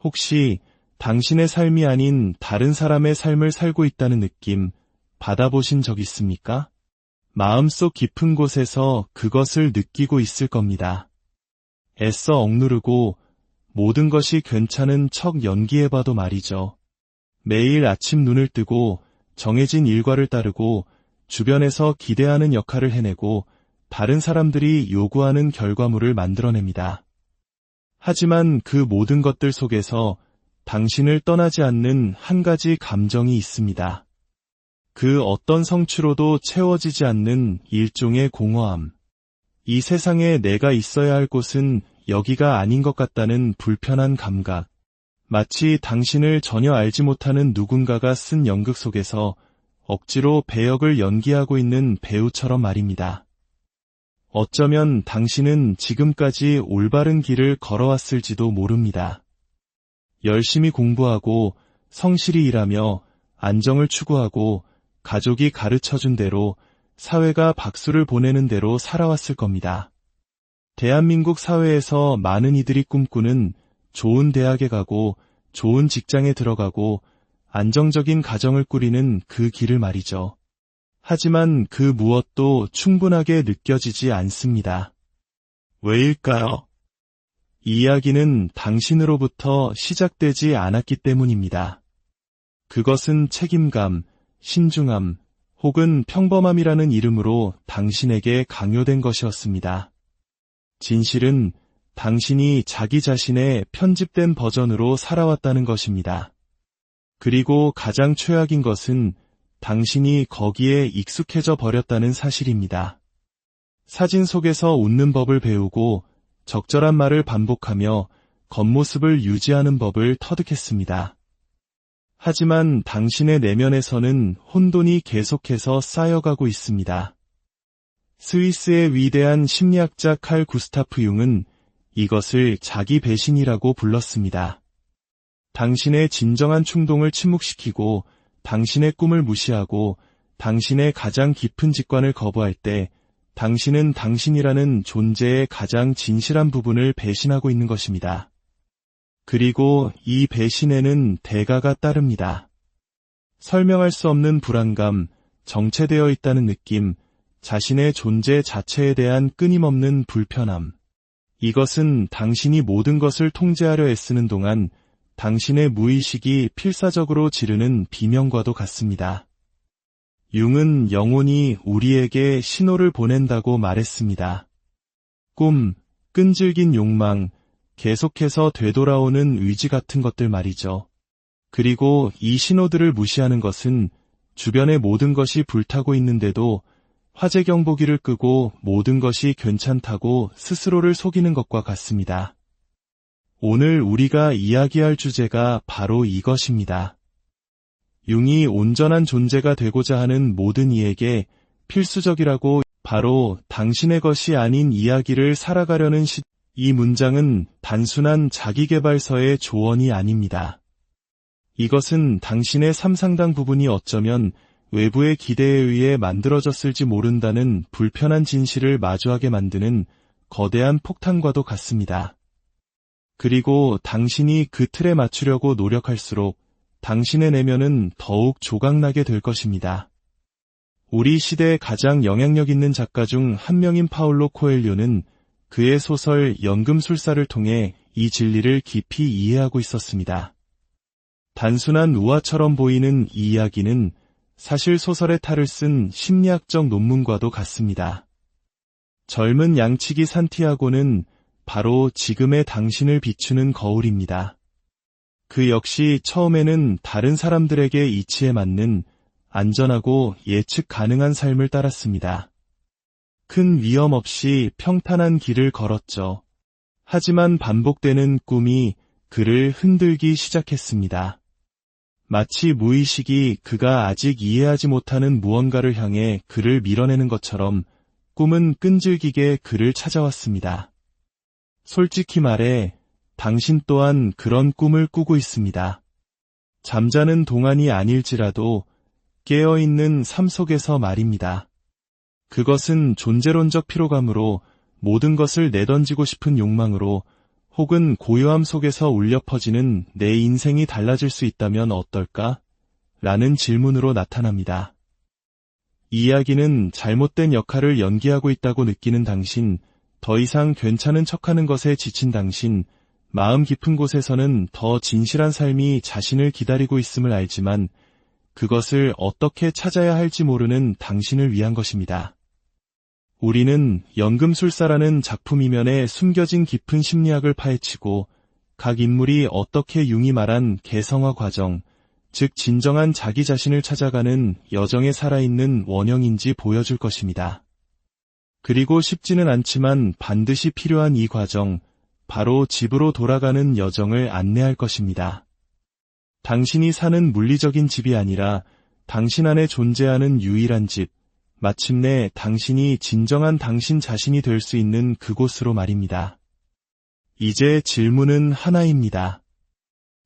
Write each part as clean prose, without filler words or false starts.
혹시 당신의 삶이 아닌 다른 사람의 삶을 살고 있다는 느낌 받아보신 적 있습니까? 마음속 깊은 곳에서 그것을 느끼고 있을 겁니다. 애써 억누르고 모든 것이 괜찮은 척 연기해봐도 말이죠. 매일 아침 눈을 뜨고 정해진 일과를 따르고 주변에서 기대하는 역할을 해내고 다른 사람들이 요구하는 결과물을 만들어냅니다. 하지만 그 모든 것들 속에서 당신을 떠나지 않는 한 가지 감정이 있습니다. 그 어떤 성취로도 채워지지 않는 일종의 공허함. 이 세상에 내가 있어야 할 곳은 여기가 아닌 것 같다는 불편한 감각. 마치 당신을 전혀 알지 못하는 누군가가 쓴 연극 속에서 억지로 배역을 연기하고 있는 배우처럼 말입니다. 어쩌면 당신은 지금까지 올바른 길을 걸어왔을지도 모릅니다. 열심히 공부하고 성실히 일하며 안정을 추구하고 가족이 가르쳐준 대로 사회가 박수를 보내는 대로 살아왔을 겁니다. 대한민국 사회에서 많은 이들이 꿈꾸는 좋은 대학에 가고 좋은 직장에 들어가고 안정적인 가정을 꾸리는 그 길을 말이죠. 하지만 그 무엇도 충분하게 느껴지지 않습니다. 왜일까요? 이 이야기는 당신으로부터 시작되지 않았기 때문입니다. 그것은 책임감, 신중함, 혹은 평범함이라는 이름으로 당신에게 강요된 것이었습니다. 진실은 당신이 자기 자신의 편집된 버전으로 살아왔다는 것입니다. 그리고 가장 최악인 것은 당신이 거기에 익숙해져 버렸다는 사실입니다. 사진 속에서 웃는 법을 배우고 적절한 말을 반복하며 겉모습을 유지하는 법을 터득했습니다. 하지만 당신의 내면에서는 혼돈이 계속해서 쌓여가고 있습니다. 스위스의 위대한 심리학자 칼 구스타프 융은 이것을 자기 배신이라고 불렀습니다. 당신의 진정한 충동을 침묵시키고 당신의 꿈을 무시하고 당신의 가장 깊은 직관을 거부할 때 당신은 당신이라는 존재의 가장 진실한 부분을 배신하고 있는 것입니다. 그리고 이 배신에는 대가가 따릅니다. 설명할 수 없는 불안감, 정체되어 있다는 느낌, 자신의 존재 자체에 대한 끊임없는 불편함. 이것은 당신이 모든 것을 통제하려 애쓰는 동안 당신의 무의식이 필사적으로 지르는 비명과도 같습니다. 융은 영혼이 우리에게 신호를 보낸다고 말했습니다. 꿈, 끈질긴 욕망, 계속해서 되돌아오는 의지 같은 것들 말이죠. 그리고 이 신호들을 무시하는 것은 주변의 모든 것이 불타고 있는데도 화재 경보기를 끄고 모든 것이 괜찮다고 스스로를 속이는 것과 같습니다. 오늘 우리가 이야기할 주제가 바로 이것입니다. 융이 온전한 존재가 되고자 하는 모든 이에게 필수적이라고 바로 당신의 것이 아닌 이야기를 살아가려는 이 문장은 단순한 자기계발서의 조언이 아닙니다. 이것은 당신의 삶 상당 부분이 어쩌면 외부의 기대에 의해 만들어졌을지 모른다는 불편한 진실을 마주하게 만드는 거대한 폭탄과도 같습니다. 그리고 당신이 그 틀에 맞추려고 노력할수록 당신의 내면은 더욱 조각나게 될 것입니다. 우리 시대의 가장 영향력 있는 작가 중 한 명인 파울로 코엘료는 그의 소설 연금술사를 통해 이 진리를 깊이 이해하고 있었습니다. 단순한 우화처럼 보이는 이 이야기는 사실 소설의 탈을 쓴 심리학적 논문과도 같습니다. 젊은 양치기 산티아고는 바로 지금의 당신을 비추는 거울입니다. 그 역시 처음에는 다른 사람들에게 이치에 맞는 안전하고 예측 가능한 삶을 따랐습니다. 큰 위험 없이 평탄한 길을 걸었죠. 하지만 반복되는 꿈이 그를 흔들기 시작했습니다. 마치 무의식이 그가 아직 이해하지 못하는 무언가를 향해 그를 밀어내는 것처럼 꿈은 끈질기게 그를 찾아왔습니다. 솔직히 말해 당신 또한 그런 꿈을 꾸고 있습니다. 잠자는 동안이 아닐지라도 깨어있는 삶 속에서 말입니다. 그것은 존재론적 피로감으로 모든 것을 내던지고 싶은 욕망으로 혹은 고요함 속에서 울려 퍼지는 내 인생이 달라질 수 있다면 어떨까? 라는 질문으로 나타납니다. 이 이야기는 잘못된 역할을 연기하고 있다고 느끼는 당신, 더 이상 괜찮은 척하는 것에 지친 당신, 마음 깊은 곳에서는 더 진실한 삶이 자신을 기다리고 있음을 알지만 그것을 어떻게 찾아야 할지 모르는 당신을 위한 것입니다. 우리는 연금술사라는 작품 이면에 숨겨진 깊은 심리학을 파헤치고 각 인물이 어떻게 융이 말한 개성화 과정, 즉 진정한 자기 자신을 찾아가는 여정에 살아있는 원형인지 보여줄 것입니다. 그리고 쉽지는 않지만 반드시 필요한 이 과정, 바로 집으로 돌아가는 여정을 안내할 것입니다. 당신이 사는 물리적인 집이 아니라 당신 안에 존재하는 유일한 집, 마침내 당신이 진정한 당신 자신이 될 수 있는 그곳으로 말입니다. 이제 질문은 하나입니다.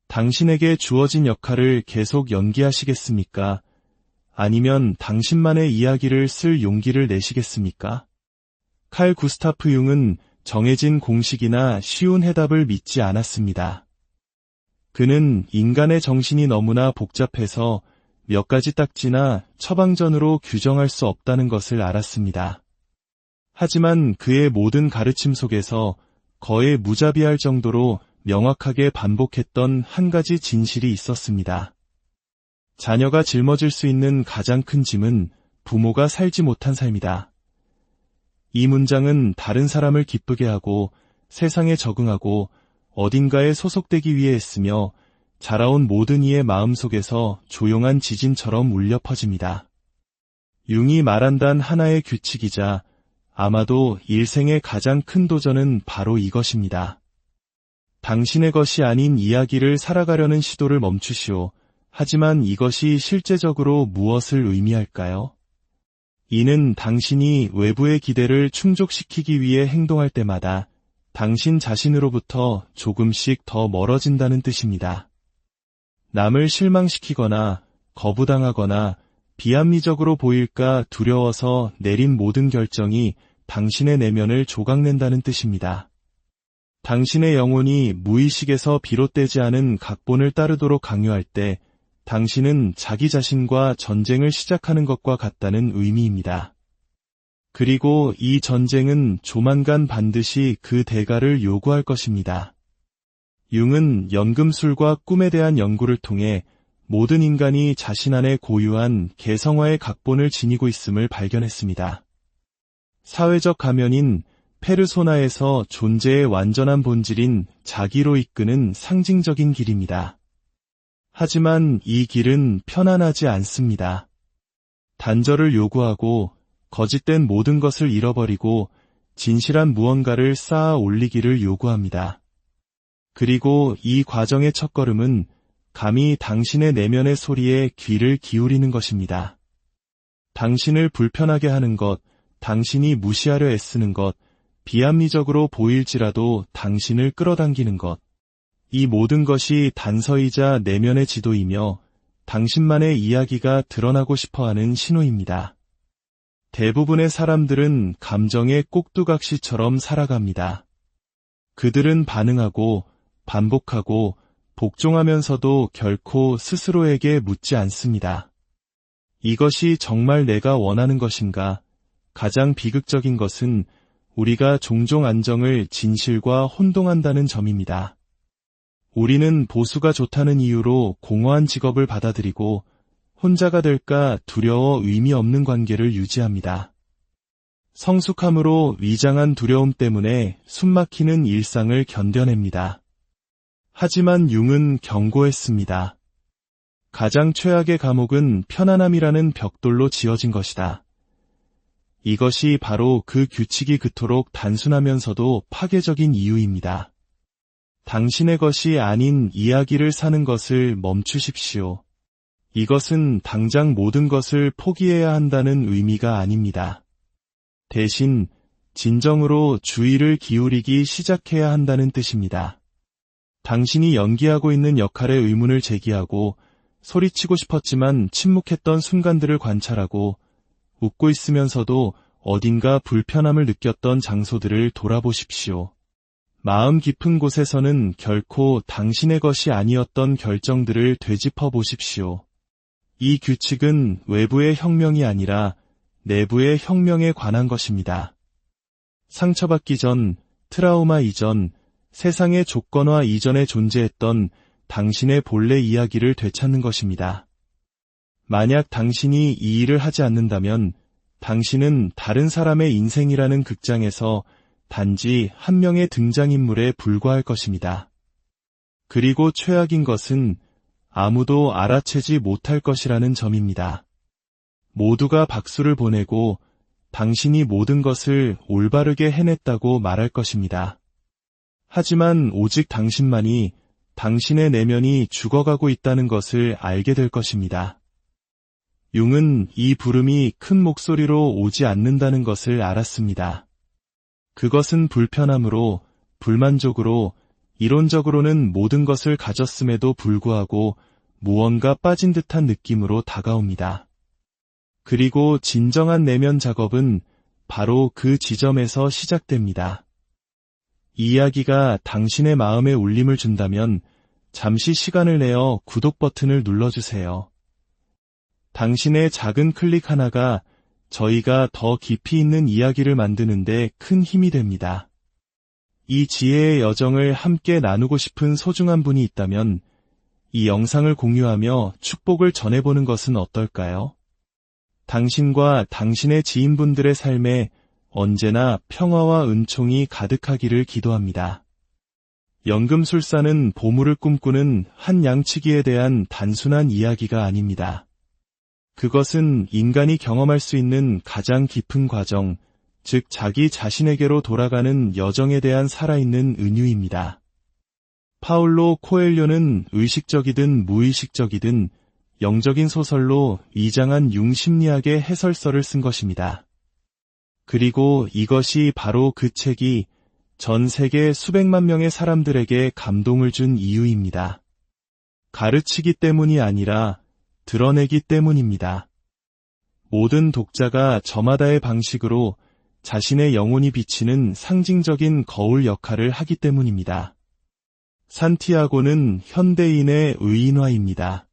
당신에게 주어진 역할을 계속 연기하시겠습니까? 아니면 당신만의 이야기를 쓸 용기를 내시겠습니까? 칼 구스타프 융은 정해진 공식이나 쉬운 해답을 믿지 않았습니다. 그는 인간의 정신이 너무나 복잡해서 몇 가지 딱지나 처방전으로 규정할 수 없다는 것을 알았습니다. 하지만 그의 모든 가르침 속에서 거의 무자비할 정도로 명확하게 반복했던 한 가지 진실이 있었습니다. 자녀가 짊어질 수 있는 가장 큰 짐은 부모가 살지 못한 삶이다. 이 문장은 다른 사람을 기쁘게 하고 세상에 적응하고 어딘가에 소속되기 위해 했으며 자라온 모든 이의 마음속에서 조용한 지진처럼 울려 퍼집니다. 융이 말한 단 하나의 규칙이자 아마도 일생의 가장 큰 도전은 바로 이것입니다. 당신의 것이 아닌 이야기를 살아가려는 시도를 멈추시오. 하지만 이것이 실제적으로 무엇을 의미할까요? 이는 당신이 외부의 기대를 충족시키기 위해 행동할 때마다 당신 자신으로부터 조금씩 더 멀어진다는 뜻입니다. 남을 실망시키거나 거부당하거나 비합리적으로 보일까 두려워서 내린 모든 결정이 당신의 내면을 조각낸다는 뜻입니다. 당신의 영혼이 무의식에서 비롯되지 않은 각본을 따르도록 강요할 때 당신은 자기 자신과 전쟁을 시작하는 것과 같다는 의미입니다. 그리고 이 전쟁은 조만간 반드시 그 대가를 요구할 것입니다. 융은 연금술과 꿈에 대한 연구를 통해 모든 인간이 자신 안에 고유한 개성화의 각본을 지니고 있음을 발견했습니다. 사회적 가면인 페르소나에서 존재의 완전한 본질인 자기로 이끄는 상징적인 길입니다. 하지만 이 길은 편안하지 않습니다. 단절을 요구하고 거짓된 모든 것을 잃어버리고 진실한 무언가를 쌓아 올리기를 요구합니다. 그리고 이 과정의 첫걸음은 감히 당신의 내면의 소리에 귀를 기울이는 것입니다. 당신을 불편하게 하는 것, 당신이 무시하려 애쓰는 것, 비합리적으로 보일지라도 당신을 끌어당기는 것, 이 모든 것이 단서이자 내면의 지도이며 당신만의 이야기가 드러나고 싶어하는 신호입니다. 대부분의 사람들은 감정의 꼭두각시처럼 살아갑니다. 그들은 반응하고 반복하고 복종하면서도 결코 스스로에게 묻지 않습니다. 이것이 정말 내가 원하는 것인가? 가장 비극적인 것은 우리가 종종 안정을 진실과 혼동한다는 점입니다. 우리는 보수가 좋다는 이유로 공허한 직업을 받아들이고 혼자가 될까 두려워 의미 없는 관계를 유지합니다. 성숙함으로 위장한 두려움 때문에 숨막히는 일상을 견뎌냅니다. 하지만 융은 경고했습니다. 가장 최악의 감옥은 편안함이라는 벽돌로 지어진 것이다. 이것이 바로 그 규칙이 그토록 단순하면서도 파괴적인 이유입니다. 당신의 것이 아닌 이야기를 사는 것을 멈추십시오. 이것은 당장 모든 것을 포기해야 한다는 의미가 아닙니다. 대신 진정으로 주의를 기울이기 시작해야 한다는 뜻입니다. 당신이 연기하고 있는 역할의 의문을 제기하고 소리치고 싶었지만 침묵했던 순간들을 관찰하고 웃고 있으면서도 어딘가 불편함을 느꼈던 장소들을 돌아보십시오. 마음 깊은 곳에서는 결코 당신의 것이 아니었던 결정들을 되짚어 보십시오. 이 규칙은 외부의 혁명이 아니라 내부의 혁명에 관한 것입니다. 상처받기 전, 트라우마 이전, 세상의 조건화 이전에 존재했던 당신의 본래 이야기를 되찾는 것입니다. 만약 당신이 이 일을 하지 않는다면 당신은 다른 사람의 인생이라는 극장에서 단지 한 명의 등장인물에 불과할 것입니다. 그리고 최악인 것은 아무도 알아채지 못할 것이라는 점입니다. 모두가 박수를 보내고 당신이 모든 것을 올바르게 해냈다고 말할 것입니다. 하지만 오직 당신만이 당신의 내면이 죽어가고 있다는 것을 알게 될 것입니다. 융은 이 부름이 큰 목소리로 오지 않는다는 것을 알았습니다. 그것은 불편함으로, 불만족으로, 이론적으로는 모든 것을 가졌음에도 불구하고 무언가 빠진 듯한 느낌으로 다가옵니다. 그리고 진정한 내면 작업은 바로 그 지점에서 시작됩니다. 이 이야기가 당신의 마음에 울림을 준다면 잠시 시간을 내어 구독 버튼을 눌러주세요. 당신의 작은 클릭 하나가 저희가 더 깊이 있는 이야기를 만드는데 큰 힘이 됩니다. 이 지혜의 여정을 함께 나누고 싶은 소중한 분이 있다면 이 영상을 공유하며 축복을 전해보는 것은 어떨까요? 당신과 당신의 지인분들의 삶에 언제나 평화와 은총이 가득하기를 기도합니다. 연금술사는 보물을 꿈꾸는 한 양치기에 대한 단순한 이야기가 아닙니다. 그것은 인간이 경험할 수 있는 가장 깊은 과정, 즉 자기 자신에게로 돌아가는 여정에 대한 살아있는 은유입니다. 파울로 코엘료는 의식적이든 무의식적이든 영적인 소설로 위장한 융 심리학의 해설서를 쓴 것입니다. 그리고 이것이 바로 그 책이 전 세계 수백만 명의 사람들에게 감동을 준 이유입니다. 가르치기 때문이 아니라 드러내기 때문입니다. 모든 독자가 저마다의 방식으로 자신의 영혼이 비치는 상징적인 거울 역할을 하기 때문입니다. 산티아고는 현대인의 의인화입니다.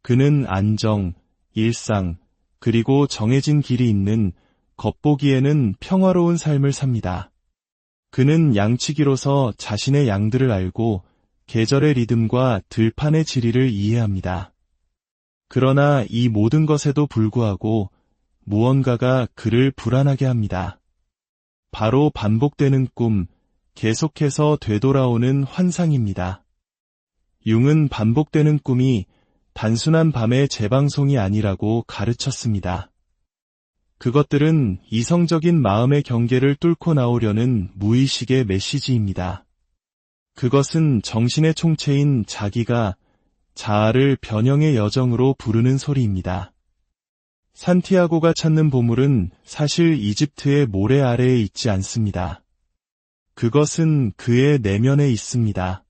그는 안정, 일상, 그리고 정해진 길이 있는 겉보기에는 평화로운 삶을 삽니다. 그는 양치기로서 자신의 양들을 알고 계절의 리듬과 들판의 지리를 이해합니다. 그러나 이 모든 것에도 불구하고 무언가가 그를 불안하게 합니다. 바로 반복되는 꿈, 계속해서 되돌아오는 환상입니다. 융은 반복되는 꿈이 단순한 밤의 재방송이 아니라고 가르쳤습니다. 그것들은 이성적인 마음의 경계를 뚫고 나오려는 무의식의 메시지입니다. 그것은 정신의 총체인 자기가 자아를 변형의 여정으로 부르는 소리입니다. 산티아고가 찾는 보물은 사실 이집트의 모래 아래에 있지 않습니다. 그것은 그의 내면에 있습니다.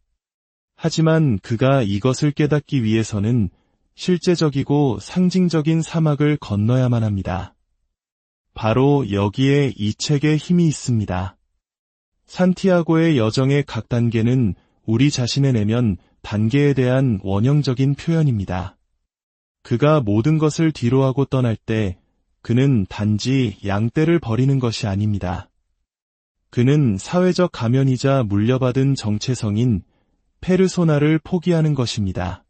하지만 그가 이것을 깨닫기 위해서는 실제적이고 상징적인 사막을 건너야만 합니다. 바로 여기에 이 책의 힘이 있습니다. 산티아고의 여정의 각 단계는 우리 자신의 내면 단계에 대한 원형적인 표현입니다. 그가 모든 것을 뒤로하고 떠날 때 그는 단지 양떼를 버리는 것이 아닙니다. 그는 사회적 가면이자 물려받은 정체성인 페르소나를 포기하는 것입니다.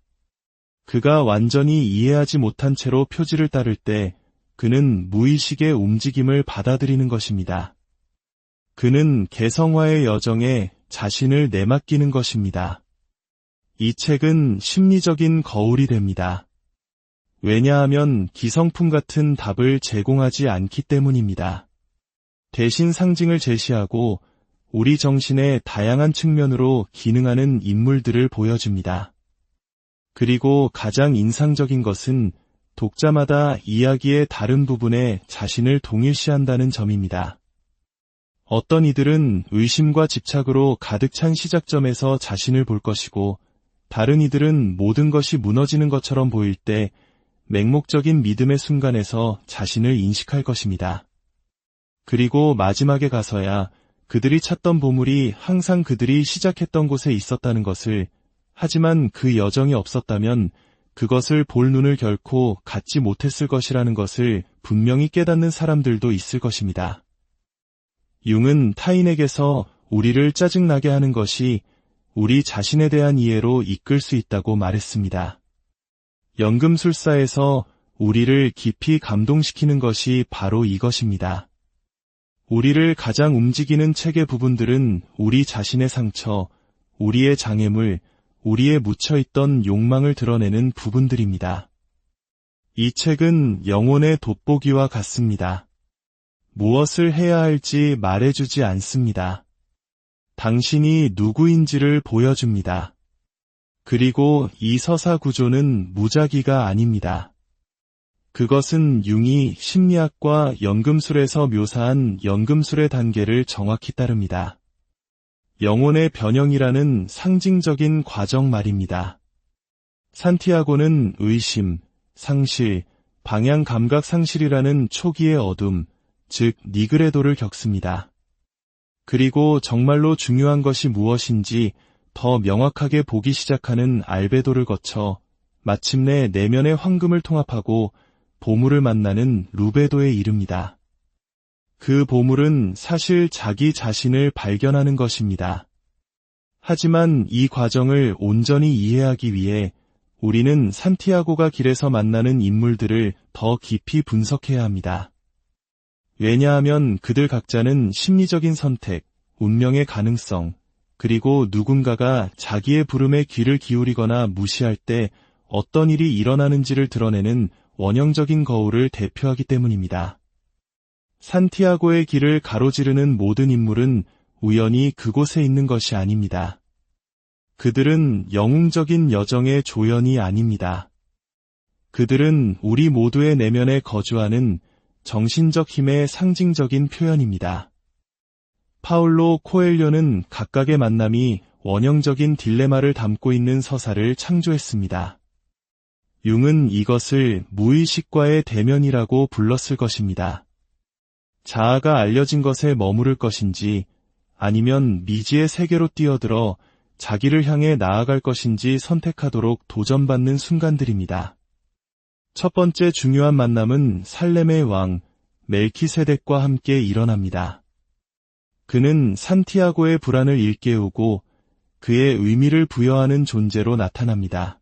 그가 완전히 이해하지 못한 채로 표지를 따를 때 그는 무의식의 움직임을 받아들이는 것입니다. 그는 개성화의 여정에 자신을 내맡기는 것입니다. 이 책은 심리적인 거울이 됩니다. 왜냐하면 기성품 같은 답을 제공하지 않기 때문입니다. 대신 상징을 제시하고 우리 정신의 다양한 측면으로 기능하는 인물들을 보여줍니다. 그리고 가장 인상적인 것은 독자마다 이야기의 다른 부분에 자신을 동일시한다는 점입니다. 어떤 이들은 의심과 집착으로 가득 찬 시작점에서 자신을 볼 것이고 다른 이들은 모든 것이 무너지는 것처럼 보일 때 맹목적인 믿음의 순간에서 자신을 인식할 것입니다. 그리고 마지막에 가서야 그들이 찾던 보물이 항상 그들이 시작했던 곳에 있었다는 것을, 하지만 그 여정이 없었다면 그것을 볼 눈을 결코 갖지 못했을 것이라는 것을 분명히 깨닫는 사람들도 있을 것입니다. 융은 타인에게서 우리를 짜증나게 하는 것이 우리 자신에 대한 이해로 이끌 수 있다고 말했습니다. 연금술사에서 우리를 깊이 감동시키는 것이 바로 이것입니다. 우리를 가장 움직이는 책의 부분들은 우리 자신의 상처, 우리의 장애물, 우리에 묻혀있던 욕망을 드러내는 부분들입니다. 이 책은 영혼의 돋보기와 같습니다. 무엇을 해야 할지 말해주지 않습니다. 당신이 누구인지를 보여줍니다. 그리고 이 서사 구조는 무작위가 아닙니다. 그것은 융이 심리학과 연금술에서 묘사한 연금술의 단계를 정확히 따릅니다. 영혼의 변형이라는 상징적인 과정 말입니다. 산티아고는 의심, 상실, 방향 감각 상실이라는 초기의 어둠, 즉 니그레도를 겪습니다. 그리고 정말로 중요한 것이 무엇인지 더 명확하게 보기 시작하는 알베도를 거쳐 마침내 내면의 황금을 통합하고 보물을 만나는 루베도에 이릅니다. 그 보물은 사실 자기 자신을 발견하는 것입니다. 하지만 이 과정을 온전히 이해하기 위해 우리는 산티아고가 길에서 만나는 인물들을 더 깊이 분석해야 합니다. 왜냐하면 그들 각자는 심리적인 선택, 운명의 가능성, 그리고 누군가가 자기의 부름에 귀를 기울이거나 무시할 때 어떤 일이 일어나는지를 드러내는 원형적인 거울을 대표하기 때문입니다. 산티아고의 길을 가로지르는 모든 인물은 우연히 그곳에 있는 것이 아닙니다. 그들은 영웅적인 여정의 조연이 아닙니다. 그들은 우리 모두의 내면에 거주하는 정신적 힘의 상징적인 표현입니다. 파울로 코엘료는 각각의 만남이 원형적인 딜레마를 담고 있는 서사를 창조했습니다. 융은 이것을 무의식과의 대면이라고 불렀을 것입니다. 자아가 알려진 것에 머무를 것인지 아니면 미지의 세계로 뛰어들어 자기를 향해 나아갈 것인지 선택하도록 도전받는 순간들입니다. 첫 번째 중요한 만남은 살렘의 왕 멜키세덱과 함께 일어납니다. 그는 산티아고의 불안을 일깨우고 그의 의미를 부여하는 존재로 나타납니다.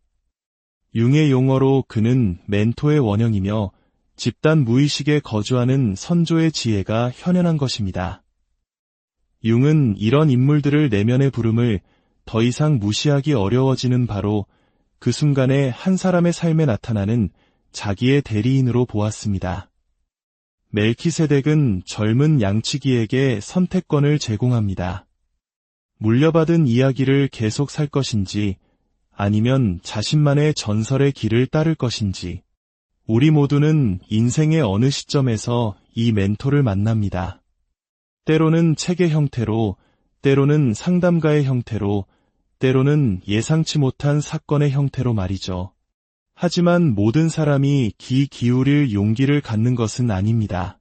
융의 용어로 그는 멘토의 원형이며 집단 무의식에 거주하는 선조의 지혜가 현현한 것입니다. 융은 이런 인물들을 내면의 부름을 더 이상 무시하기 어려워지는 바로 그 순간에 한 사람의 삶에 나타나는 자기의 대리인으로 보았습니다. 멜키세덱은 젊은 양치기에게 선택권을 제공합니다. 물려받은 이야기를 계속 살 것인지 아니면 자신만의 전설의 길을 따를 것인지 우리 모두는 인생의 어느 시점에서 이 멘토를 만납니다. 때로는 책의 형태로, 때로는 상담가의 형태로, 때로는 예상치 못한 사건의 형태로 말이죠. 하지만 모든 사람이 귀 기울일 용기를 갖는 것은 아닙니다.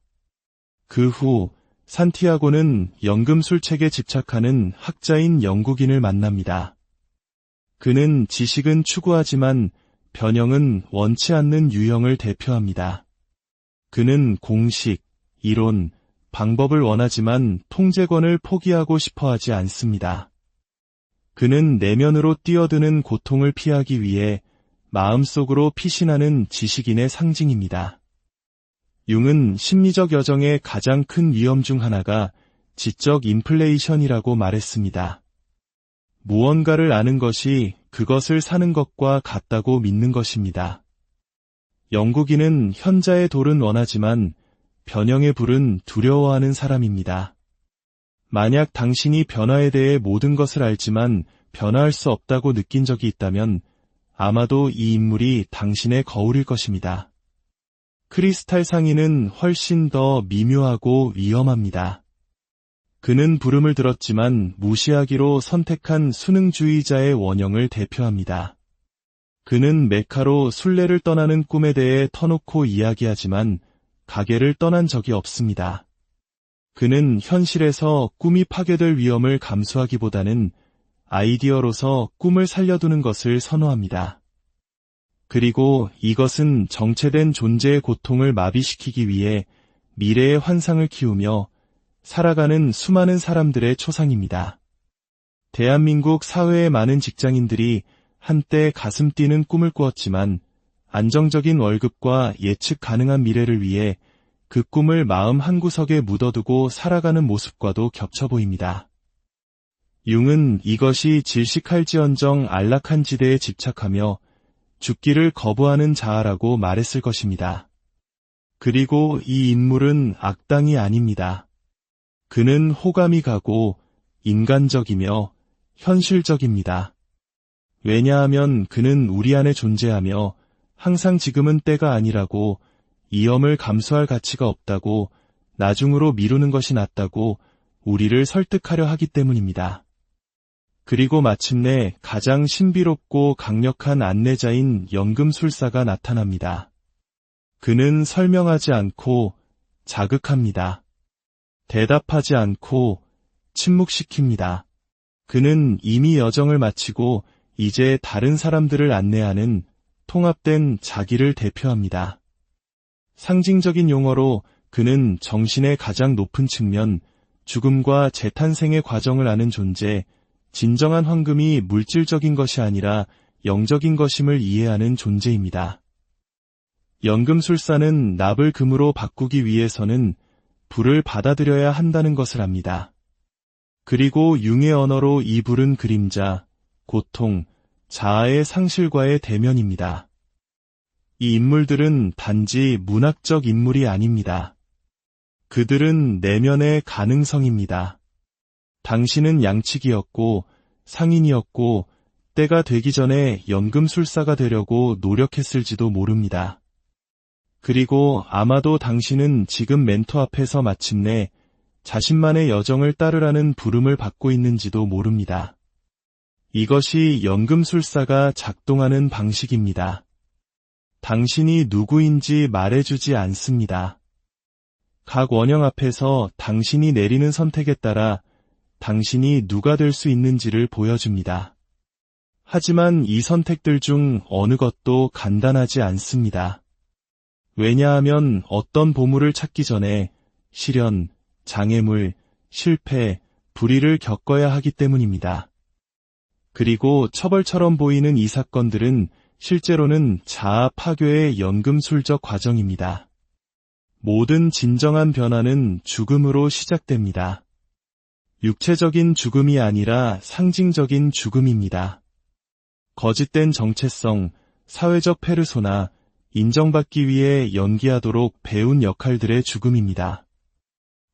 그 후 산티아고는 연금술책에 집착하는 학자인 영국인을 만납니다. 그는 지식은 추구하지만 변형은 원치 않는 유형을 대표합니다. 그는 공식, 이론, 방법을 원하지만 통제권을 포기하고 싶어 하지 않습니다. 그는 내면으로 뛰어드는 고통을 피하기 위해 마음속으로 피신하는 지식인의 상징입니다. 융은 심리적 여정의 가장 큰 위험 중 하나가 지적 인플레이션이라고 말했습니다. 무언가를 아는 것이 그것을 사는 것과 같다고 믿는 것입니다. 영국인은 현자의 돌은 원하지만 변형의 불은 두려워하는 사람입니다. 만약 당신이 변화에 대해 모든 것을 알지만 변화할 수 없다고 느낀 적이 있다면 아마도 이 인물이 당신의 거울일 것입니다. 크리스탈 상인은 훨씬 더 미묘하고 위험합니다. 그는 부름을 들었지만 무시하기로 선택한 수능주의자의 원형을 대표합니다. 그는 메카로 순례를 떠나는 꿈에 대해 터놓고 이야기하지만 가게를 떠난 적이 없습니다. 그는 현실에서 꿈이 파괴될 위험을 감수하기보다는 아이디어로서 꿈을 살려두는 것을 선호합니다. 그리고 이것은 정체된 존재의 고통을 마비시키기 위해 미래의 환상을 키우며 살아가는 수많은 사람들의 초상입니다. 대한민국 사회의 많은 직장인들이 한때 가슴 뛰는 꿈을 꾸었지만 안정적인 월급과 예측 가능한 미래를 위해 그 꿈을 마음 한구석에 묻어두고 살아가는 모습과도 겹쳐 보입니다. 융은 이것이 질식할지언정 안락한 지대에 집착하며 죽기를 거부하는 자아라고 말했을 것입니다. 그리고 이 인물은 악당이 아닙니다. 그는 호감이 가고 인간적이며 현실적입니다. 왜냐하면 그는 우리 안에 존재하며 항상 지금은 때가 아니라고, 위험을 감수할 가치가 없다고, 나중으로 미루는 것이 낫다고 우리를 설득하려 하기 때문입니다. 그리고 마침내 가장 신비롭고 강력한 안내자인 연금술사가 나타납니다. 그는 설명하지 않고 자극합니다. 대답하지 않고 침묵시킵니다. 그는 이미 여정을 마치고 이제 다른 사람들을 안내하는 통합된 자기를 대표합니다. 상징적인 용어로 그는 정신의 가장 높은 측면, 죽음과 재탄생의 과정을 아는 존재, 진정한 황금이 물질적인 것이 아니라 영적인 것임을 이해하는 존재입니다. 연금술사는 납을 금으로 바꾸기 위해서는 불을 받아들여야 한다는 것을 압니다. 그리고 융의 언어로 이 불은 그림자, 고통, 자아의 상실과의 대면입니다. 이 인물들은 단지 문학적 인물이 아닙니다. 그들은 내면의 가능성입니다. 당신은 양치기였고 상인이었고 때가 되기 전에 연금술사가 되려고 노력했을지도 모릅니다. 그리고 아마도 당신은 지금 멘토 앞에서 마침내 자신만의 여정을 따르라는 부름을 받고 있는지도 모릅니다. 이것이 연금술사가 작동하는 방식입니다. 당신이 누구인지 말해주지 않습니다. 각 원형 앞에서 당신이 내리는 선택에 따라 당신이 누가 될 수 있는지를 보여줍니다. 하지만 이 선택들 중 어느 것도 간단하지 않습니다. 왜냐하면 어떤 보물을 찾기 전에 시련, 장애물, 실패, 불의를 겪어야 하기 때문입니다. 그리고 처벌처럼 보이는 이 사건들은 실제로는 자아 파괴의 연금술적 과정입니다. 모든 진정한 변화는 죽음으로 시작됩니다. 육체적인 죽음이 아니라 상징적인 죽음입니다. 거짓된 정체성, 사회적 페르소나, 인정받기 위해 연기하도록 배운 역할들의 죽음입니다.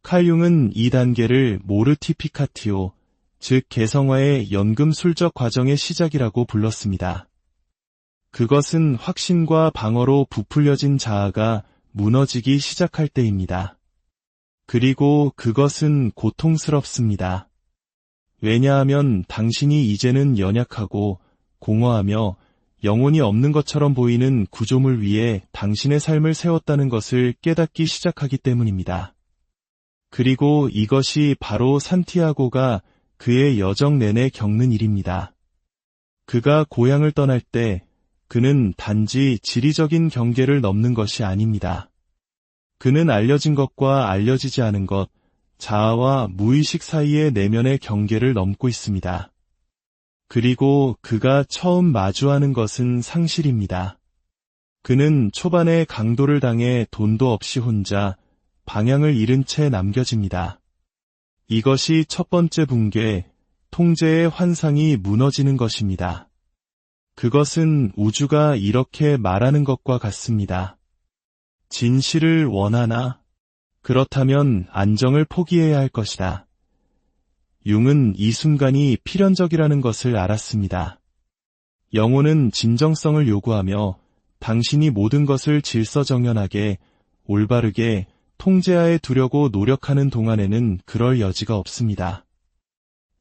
칼 융은 이 단계를 모르티피카티오, 즉 개성화의 연금술적 과정의 시작이라고 불렀습니다. 그것은 확신과 방어로 부풀려진 자아가 무너지기 시작할 때입니다. 그리고 그것은 고통스럽습니다. 왜냐하면 당신이 이제는 연약하고 공허하며 영혼이 없는 것처럼 보이는 구조물 위에 당신의 삶을 세웠다는 것을 깨닫기 시작하기 때문입니다. 그리고 이것이 바로 산티아고가 그의 여정 내내 겪는 일입니다. 그가 고향을 떠날 때 그는 단지 지리적인 경계를 넘는 것이 아닙니다. 그는 알려진 것과 알려지지 않은 것, 자아와 무의식 사이의 내면의 경계를 넘고 있습니다. 그리고 그가 처음 마주하는 것은 상실입니다. 그는 초반에 강도를 당해 돈도 없이 혼자 방향을 잃은 채 남겨집니다. 이것이 첫 번째 붕괴, 통제의 환상이 무너지는 것입니다. 그것은 우주가 이렇게 말하는 것과 같습니다. 진실을 원하나? 그렇다면 안정을 포기해야 할 것이다. 융은 이 순간이 필연적이라는 것을 알았습니다. 영혼은 진정성을 요구하며 당신이 모든 것을 질서정연하게, 올바르게, 통제하에 두려고 노력하는 동안에는 그럴 여지가 없습니다.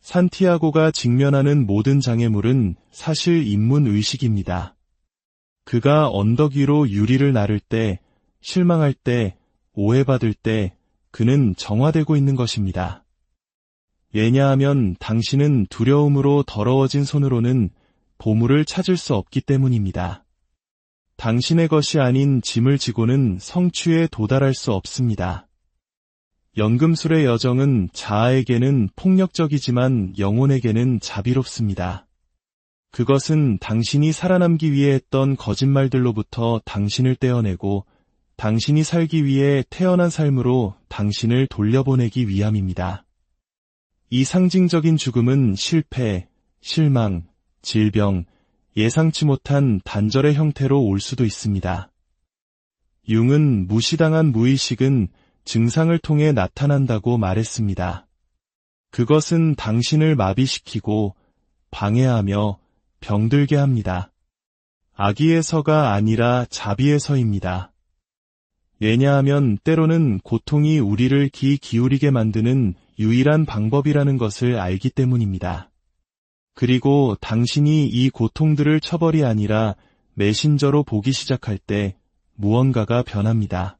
산티아고가 직면하는 모든 장애물은 사실 인문의식입니다. 그가 언덕 위로 유리를 나를 때, 실망할 때, 오해받을 때, 그는 정화되고 있는 것입니다. 왜냐하면 당신은 두려움으로 더러워진 손으로는 보물을 찾을 수 없기 때문입니다. 당신의 것이 아닌 짐을 지고는 성취에 도달할 수 없습니다. 연금술의 여정은 자아에게는 폭력적이지만 영혼에게는 자비롭습니다. 그것은 당신이 살아남기 위해 했던 거짓말들로부터 당신을 떼어내고 당신이 살기 위해 태어난 삶으로 당신을 돌려보내기 위함입니다. 이 상징적인 죽음은 실패, 실망, 질병, 예상치 못한 단절의 형태로 올 수도 있습니다. 융은 무시당한 무의식은 증상을 통해 나타난다고 말했습니다. 그것은 당신을 마비시키고 방해하며 병들게 합니다. 악의에서가 아니라 자비에서입니다. 왜냐하면 때로는 고통이 우리를 기울이게 만드는 유일한 방법이라는 것을 알기 때문입니다. 그리고 당신이 이 고통들을 처벌이 아니라 메신저로 보기 시작할 때 무언가가 변합니다.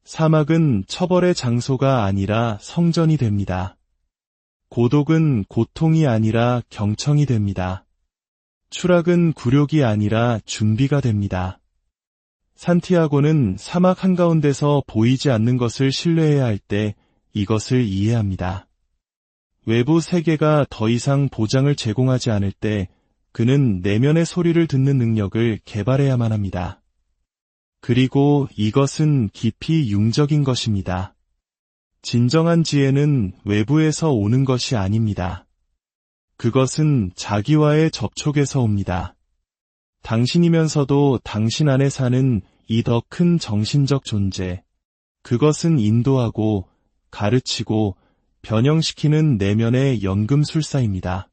사막은 처벌의 장소가 아니라 성전이 됩니다. 고독은 고통이 아니라 경청이 됩니다. 추락은 굴욕이 아니라 준비가 됩니다. 산티아고는 사막 한가운데서 보이지 않는 것을 신뢰해야 할 때 이것을 이해합니다. 외부 세계가 더 이상 보장을 제공하지 않을 때 그는 내면의 소리를 듣는 능력을 개발해야만 합니다. 그리고 이것은 깊이 융적인 것입니다. 진정한 지혜는 외부에서 오는 것이 아닙니다. 그것은 자기와의 접촉에서 옵니다. 당신이면서도 당신 안에 사는 이 더 큰 정신적 존재, 그것은 인도하고 가르치고 변형시키는 내면의 연금술사입니다.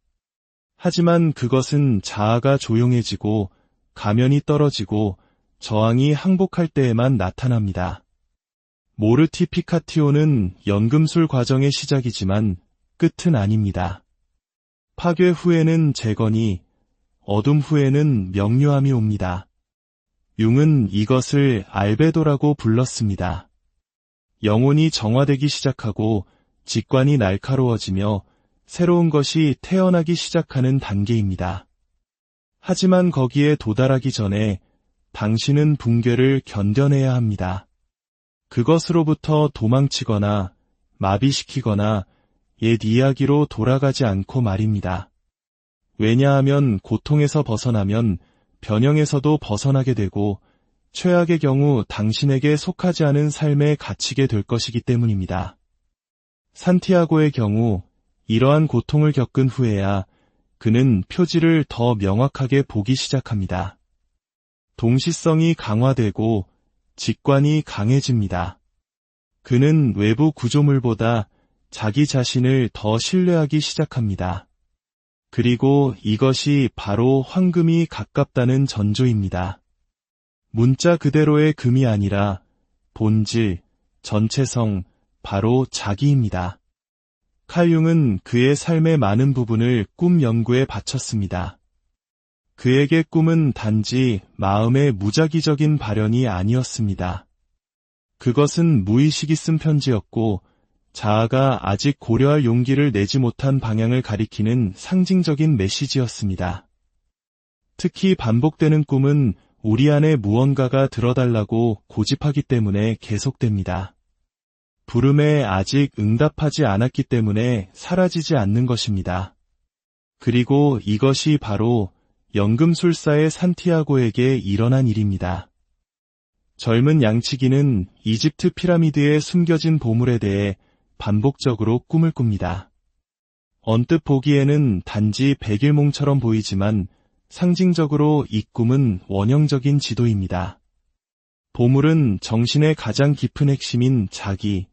하지만 그것은 자아가 조용해지고 가면이 떨어지고 저항이 항복할 때에만 나타납니다. 모르티피카티오는 연금술 과정의 시작이지만 끝은 아닙니다. 파괴 후에는 재건이, 어둠 후에는 명료함이 옵니다. 융은 이것을 알베도라고 불렀습니다. 영혼이 정화되기 시작하고 직관이 날카로워지며 새로운 것이 태어나기 시작하는 단계입니다. 하지만 거기에 도달하기 전에 당신은 붕괴를 견뎌내야 합니다. 그것으로부터 도망치거나 마비시키거나 옛 이야기로 돌아가지 않고 말입니다. 왜냐하면 고통에서 벗어나면 변형에서도 벗어나게 되고 최악의 경우 당신에게 속하지 않은 삶에 갇히게 될 것이기 때문입니다. 산티아고의 경우 이러한 고통을 겪은 후에야 그는 표지를 더 명확하게 보기 시작합니다. 동시성이 강화되고 직관이 강해집니다. 그는 외부 구조물보다 자기 자신을 더 신뢰하기 시작합니다. 그리고 이것이 바로 황금이 가깝다는 전조입니다. 문자 그대로의 금이 아니라 본질, 전체성, 바로 자기입니다. 칼 융은 그의 삶의 많은 부분을 꿈 연구에 바쳤습니다. 그에게 꿈은 단지 마음의 무작위적인 발현이 아니었습니다. 그것은 무의식이 쓴 편지였고 자아가 아직 고려할 용기를 내지 못한 방향을 가리키는 상징적인 메시지였습니다. 특히 반복되는 꿈은 우리 안에 무언가가 들어달라고 고집하기 때문에 계속됩니다. 부름에 아직 응답하지 않았기 때문에 사라지지 않는 것입니다. 그리고 이것이 바로 연금술사의 산티아고에게 일어난 일입니다. 젊은 양치기는 이집트 피라미드에 숨겨진 보물에 대해 반복적으로 꿈을 꿉니다. 언뜻 보기에는 단지 백일몽처럼 보이지만 상징적으로 이 꿈은 원형적인 지도입니다. 보물은 정신의 가장 깊은 핵심인 자기,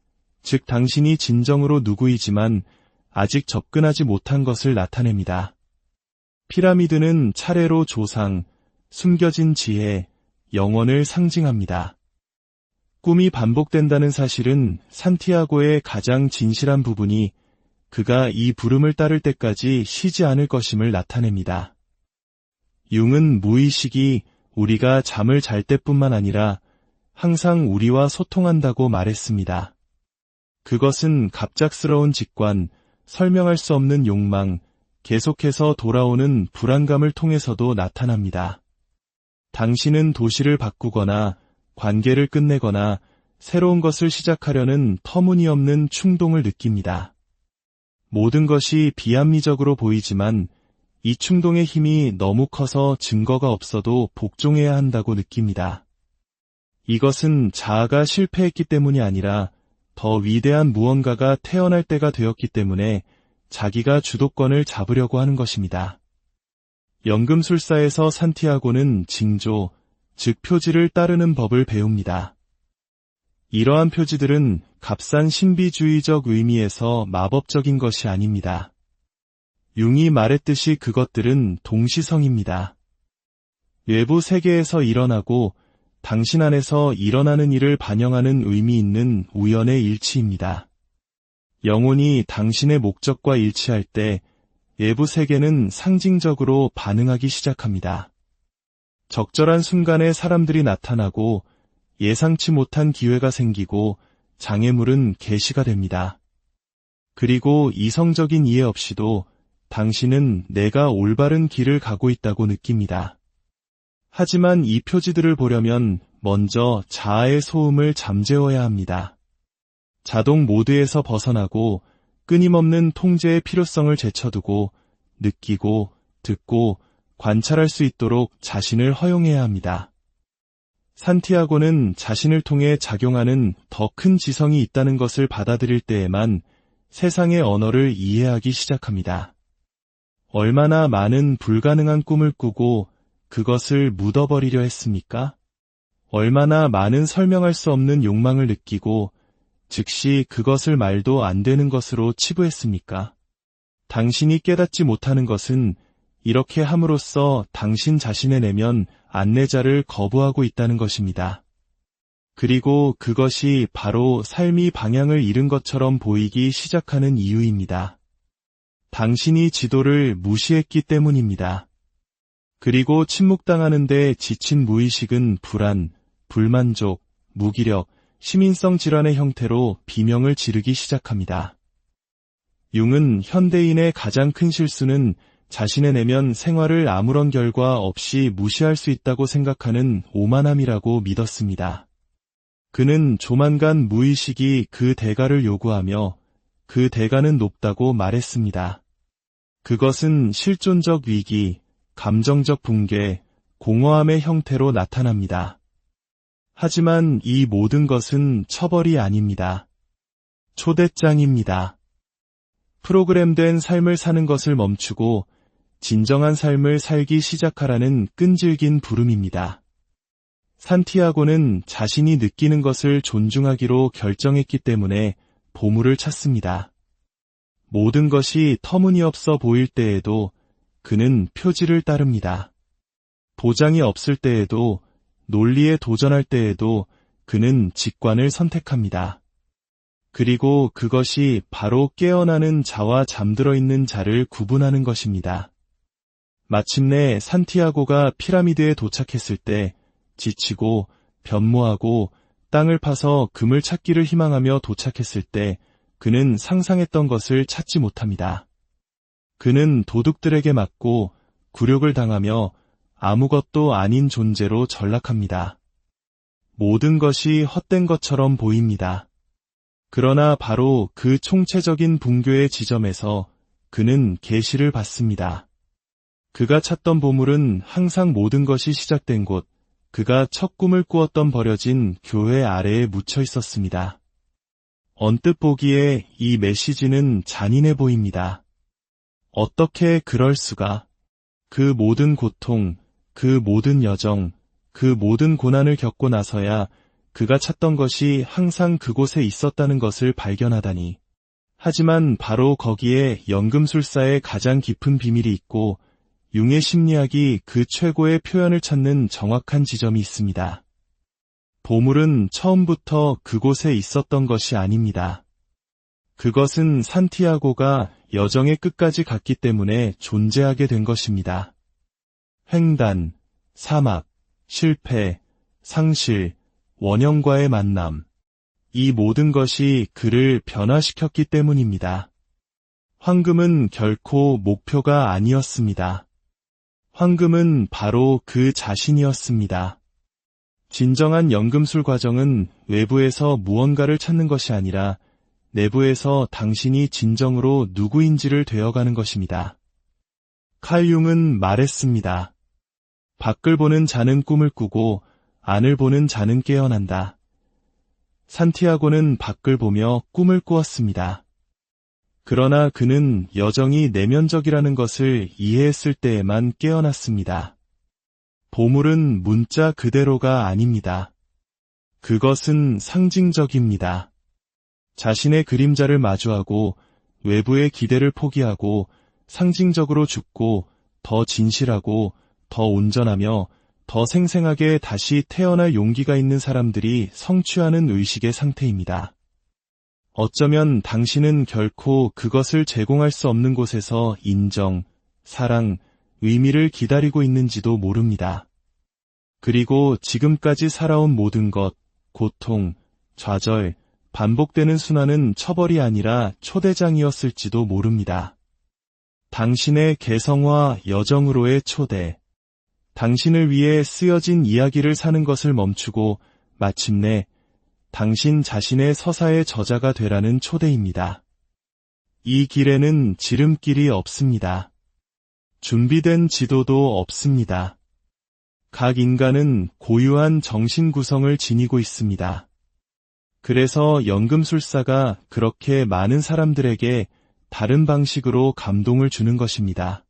즉 당신이 진정으로 누구이지만 아직 접근하지 못한 것을 나타냅니다. 피라미드는 차례로 조상, 숨겨진 지혜, 영혼을 상징합니다. 꿈이 반복된다는 사실은 산티아고의 가장 진실한 부분이 그가 이 부름을 따를 때까지 쉬지 않을 것임을 나타냅니다. 융은 무의식이 우리가 잠을 잘 때뿐만 아니라 항상 우리와 소통한다고 말했습니다. 그것은 갑작스러운 직관, 설명할 수 없는 욕망, 계속해서 돌아오는 불안감을 통해서도 나타납니다. 당신은 도시를 바꾸거나 관계를 끝내거나 새로운 것을 시작하려는 터무니없는 충동을 느낍니다. 모든 것이 비합리적으로 보이지만 이 충동의 힘이 너무 커서 증거가 없어도 복종해야 한다고 느낍니다. 이것은 자아가 실패했기 때문이 아니라 더 위대한 무언가가 태어날 때가 되었기 때문에 자기가 주도권을 잡으려고 하는 것입니다. 연금술사에서 산티아고는 징조, 즉 표지를 따르는 법을 배웁니다. 이러한 표지들은 값싼 신비주의적 의미에서 마법적인 것이 아닙니다. 융이 말했듯이 그것들은 동시성입니다. 외부 세계에서 일어나고 당신 안에서 일어나는 일을 반영하는 의미 있는 우연의 일치입니다. 영혼이 당신의 목적과 일치할 때 외부 세계는 상징적으로 반응하기 시작합니다. 적절한 순간에 사람들이 나타나고 예상치 못한 기회가 생기고 장애물은 계시가 됩니다. 그리고 이성적인 이해 없이도 당신은 내가 올바른 길을 가고 있다고 느낍니다. 하지만 이 표지들을 보려면 먼저 자아의 소음을 잠재워야 합니다. 자동 모드에서 벗어나고 끊임없는 통제의 필요성을 제쳐두고 느끼고 듣고 관찰할 수 있도록 자신을 허용해야 합니다. 산티아고는 자신을 통해 작용하는 더 큰 지성이 있다는 것을 받아들일 때에만 세상의 언어를 이해하기 시작합니다. 얼마나 많은 불가능한 꿈을 꾸고 그것을 묻어버리려 했습니까? 얼마나 많은 설명할 수 없는 욕망을 느끼고 즉시 그것을 말도 안 되는 것으로 치부했습니까? 당신이 깨닫지 못하는 것은 이렇게 함으로써 당신 자신의 내면 안내자를 거부하고 있다는 것입니다. 그리고 그것이 바로 삶이 방향을 잃은 것처럼 보이기 시작하는 이유입니다. 당신이 지도를 무시했기 때문입니다. 그리고 침묵당하는데 지친 무의식은 불안, 불만족, 무기력, 시민성 질환의 형태로 비명을 지르기 시작합니다. 융은 현대인의 가장 큰 실수는 자신의 내면 생활을 아무런 결과 없이 무시할 수 있다고 생각하는 오만함이라고 믿었습니다. 그는 조만간 무의식이 그 대가를 요구하며 그 대가는 높다고 말했습니다. 그것은 실존적 위기, 감정적 붕괴, 공허함의 형태로 나타납니다. 하지만 이 모든 것은 처벌이 아닙니다. 초대장입니다. 프로그램된 삶을 사는 것을 멈추고 진정한 삶을 살기 시작하라는 끈질긴 부름입니다. 산티아고는 자신이 느끼는 것을 존중하기로 결정했기 때문에 보물을 찾습니다. 모든 것이 터무니없어 보일 때에도 그는 표지를 따릅니다. 보장이 없을 때에도 논리에 도전할 때에도 그는 직관을 선택합니다. 그리고 그것이 바로 깨어나는 자와 잠들어 있는 자를 구분하는 것입니다. 마침내 산티아고가 피라미드에 도착했을 때 지치고 변모하고 땅을 파서 금을 찾기를 희망하며 도착했을 때 그는 상상했던 것을 찾지 못합니다. 그는 도둑들에게 맞고 굴욕을 당하며 아무것도 아닌 존재로 전락합니다. 모든 것이 헛된 것처럼 보입니다. 그러나 바로 그 총체적인 붕괴의 지점에서 그는 계시를 받습니다. 그가 찾던 보물은 항상 모든 것이 시작된 곳, 그가 첫 꿈을 꾸었던 버려진 교회 아래에 묻혀 있었습니다. 언뜻 보기에 이 메시지는 잔인해 보입니다. 어떻게 그럴 수가? 그 모든 고통, 그 모든 여정, 그 모든 고난을 겪고 나서야 그가 찾던 것이 항상 그곳에 있었다는 것을 발견하다니. 하지만 바로 거기에 연금술사의 가장 깊은 비밀이 있고 융의 심리학이 그 최고의 표현을 찾는 정확한 지점이 있습니다. 보물은 처음부터 그곳에 있었던 것이 아닙니다. 그것은 산티아고가 여정의 끝까지 갔기 때문에 존재하게 된 것입니다. 횡단, 사막, 실패, 상실, 원형과의 만남. 이 모든 것이 그를 변화시켰기 때문입니다. 황금은 결코 목표가 아니었습니다. 황금은 바로 그 자신이었습니다. 진정한 연금술 과정은 외부에서 무언가를 찾는 것이 아니라 내부에서 당신이 진정으로 누구인지를 되어가는 것입니다. 칼 융은 말했습니다. 밖을 보는 자는 꿈을 꾸고 안을 보는 자는 깨어난다. 산티아고는 밖을 보며 꿈을 꾸었습니다. 그러나 그는 여정이 내면적이라는 것을 이해했을 때에만 깨어났습니다. 보물은 문자 그대로가 아닙니다. 그것은 상징적입니다. 자신의 그림자를 마주하고 외부의 기대를 포기하고 상징적으로 죽고 더 진실하고 더 온전하며 더 생생하게 다시 태어날 용기가 있는 사람들이 성취하는 의식의 상태입니다. 어쩌면 당신은 결코 그것을 제공할 수 없는 곳에서 인정, 사랑, 의미를 기다리고 있는지도 모릅니다. 그리고 지금까지 살아온 모든 것, 고통, 좌절, 반복되는 순환은 처벌이 아니라 초대장이었을지도 모릅니다. 당신의 개성화 여정으로의 초대. 당신을 위해 쓰여진 이야기를 사는 것을 멈추고 마침내 당신 자신의 서사의 저자가 되라는 초대입니다. 이 길에는 지름길이 없습니다. 준비된 지도도 없습니다. 각 인간은 고유한 정신 구성을 지니고 있습니다. 그래서 연금술사가 그렇게 많은 사람들에게 다른 방식으로 감동을 주는 것입니다.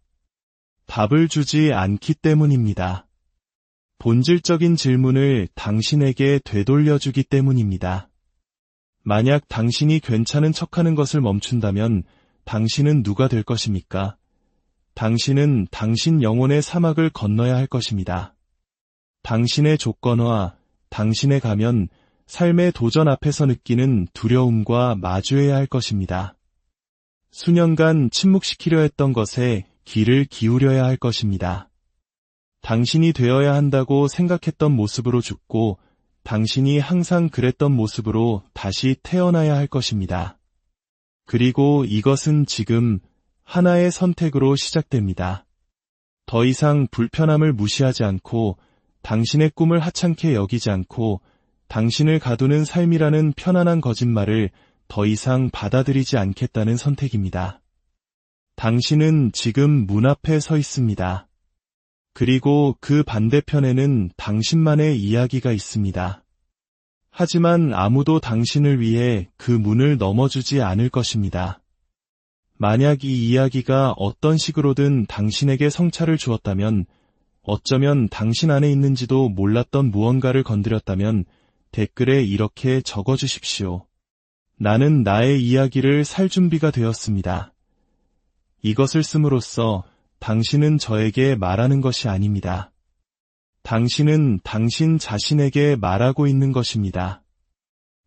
답을 주지 않기 때문입니다. 본질적인 질문을 당신에게 되돌려주기 때문입니다. 만약 당신이 괜찮은 척하는 것을 멈춘다면 당신은 누가 될 것입니까? 당신은 당신 영혼의 사막을 건너야 할 것입니다. 당신의 조건화, 당신의 가면, 삶의 도전 앞에서 느끼는 두려움과 마주해야 할 것입니다. 수년간 침묵시키려 했던 것에 귀를 기울여야 할 것입니다. 당신이 되어야 한다고 생각했던 모습으로 죽고 당신이 항상 그랬던 모습으로 다시 태어나야 할 것입니다. 그리고 이것은 지금 하나의 선택으로 시작됩니다. 더 이상 불편함을 무시하지 않고 당신의 꿈을 하찮게 여기지 않고 당신을 가두는 삶이라는 편안한 거짓말을 더 이상 받아들이지 않겠다는 선택입니다. 당신은 지금 문 앞에 서 있습니다. 그리고 그 반대편에는 당신만의 이야기가 있습니다. 하지만 아무도 당신을 위해 그 문을 넘어주지 않을 것입니다. 만약 이 이야기가 어떤 식으로든 당신에게 성찰을 주었다면, 어쩌면 당신 안에 있는지도 몰랐던 무언가를 건드렸다면 댓글에 이렇게 적어주십시오. 나는 나의 이야기를 살 준비가 되었습니다. 이것을 씀으로써 당신은 저에게 말하는 것이 아닙니다. 당신은 당신 자신에게 말하고 있는 것입니다.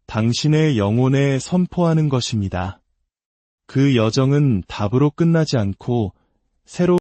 당신의 영혼에 선포하는 것입니다. 그 여정은 답으로 끝나지 않고 새로운